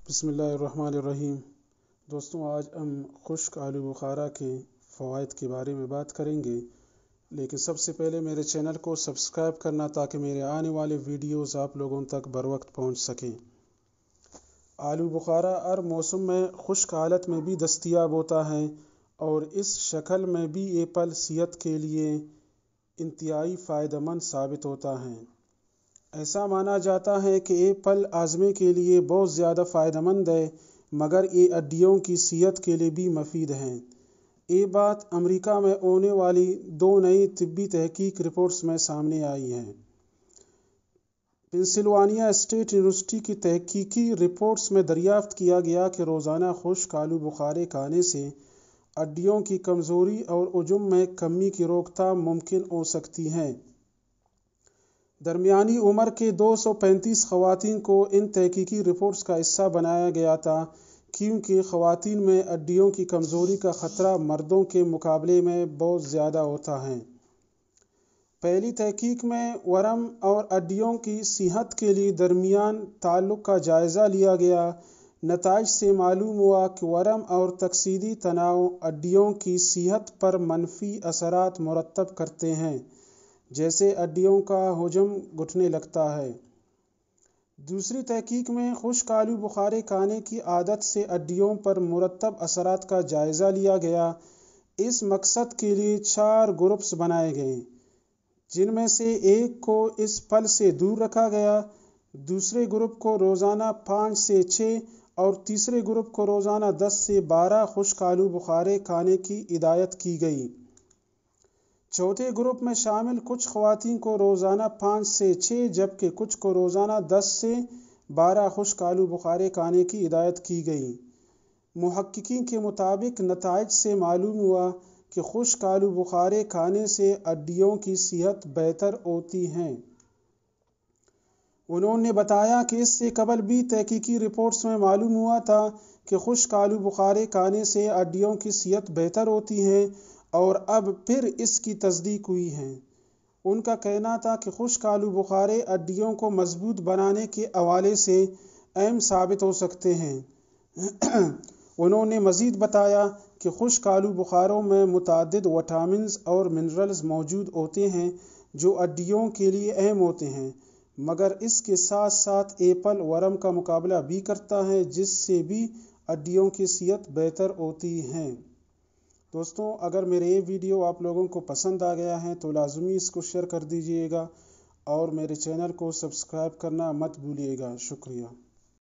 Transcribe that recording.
بسم اللہ الرحمن الرحیم۔ دوستوں، آج ہم خشک آلو بخارا کے فوائد کے بارے میں بات کریں گے، لیکن سب سے پہلے میرے چینل کو سبسکرائب کرنا تاکہ میرے آنے والے ویڈیوز آپ لوگوں تک بروقت پہنچ سکیں۔ آلو بخارا ہر موسم میں خشک حالت میں بھی دستیاب ہوتا ہے اور اس شکل میں بھی یہ پھل صحت کے لیے انتہائی فائدہ مند ثابت ہوتا ہے۔ ایسا مانا جاتا ہے کہ یہ پھل ہاضمے کے لیے بہت زیادہ فائدہ مند ہے، مگر یہ ہڈیوں کی صحت کے لیے بھی مفید ہے۔ یہ بات امریکہ میں ہونے والی 2 نئی طبی تحقیق رپورٹس میں سامنے آئی ہے۔ پنسلوانیا اسٹیٹ یونیورسٹی کی تحقیقی رپورٹس میں دریافت کیا گیا کہ روزانہ خشک آلو بخارے کھانے سے ہڈیوں کی کمزوری اور حجم میں کمی کی روک تھام ممکن ہو سکتی ہے۔ درمیانی عمر کے 235 خواتین کو ان تحقیقی رپورٹس کا حصہ بنایا گیا تھا، کیونکہ خواتین میں ہڈیوں کی کمزوری کا خطرہ مردوں کے مقابلے میں بہت زیادہ ہوتا ہے۔ پہلی تحقیق میں ورم اور ہڈیوں کی صحت کے لیے درمیان تعلق کا جائزہ لیا گیا۔ نتائج سے معلوم ہوا کہ ورم اور تکسیری تناؤ ہڈیوں کی صحت پر منفی اثرات مرتب کرتے ہیں، جیسے ہڈیوں کا حجم گھٹنے لگتا ہے۔ دوسری تحقیق میں خشک آلو بخارے کھانے کی عادت سے ہڈیوں پر مرتب اثرات کا جائزہ لیا گیا۔ اس مقصد کے لیے 4 گروپس بنائے گئے، جن میں سے ایک کو اس پھل سے دور رکھا گیا، دوسرے گروپ کو روزانہ 5 سے 6 اور تیسرے گروپ کو روزانہ 10 سے 12 خشک آلو بخارے کھانے کی ہدایت کی گئی۔ چوتھے گروپ میں شامل کچھ خواتین کو روزانہ 5 سے 6 جبکہ کچھ کو روزانہ 10 سے 12 خشک آلو بخارے کھانے کی ہدایت کی گئی۔ محققین کے مطابق نتائج سے معلوم ہوا کہ خشک آلو بخارے کھانے سے ہڈیوں کی صحت بہتر ہوتی ہے۔ انہوں نے بتایا کہ اس سے قبل بھی تحقیقی رپورٹس میں معلوم ہوا تھا کہ خشک آلو بخارے کھانے سے ہڈیوں کی صحت بہتر ہوتی ہے، اور اب پھر اس کی تصدیق ہوئی ہے۔ ان کا کہنا تھا کہ خشک آلو بخارے ہڈیوں کو مضبوط بنانے کے حوالے سے اہم ثابت ہو سکتے ہیں۔ انہوں نے مزید بتایا کہ خشک آلو بخاروں میں متعدد وٹامنز اور منرلز موجود ہوتے ہیں جو ہڈیوں کے لیے اہم ہوتے ہیں، مگر اس کے ساتھ ساتھ یہ پھل ورم کا مقابلہ بھی کرتا ہے، جس سے بھی ہڈیوں کی صحت بہتر ہوتی ہے۔ دوستوں، اگر میرے یہ ویڈیو آپ لوگوں کو پسند آ گیا ہے تو لازمی اس کو شیئر کر دیجئے گا اور میرے چینل کو سبسکرائب کرنا مت بھولیے گا۔ شکریہ۔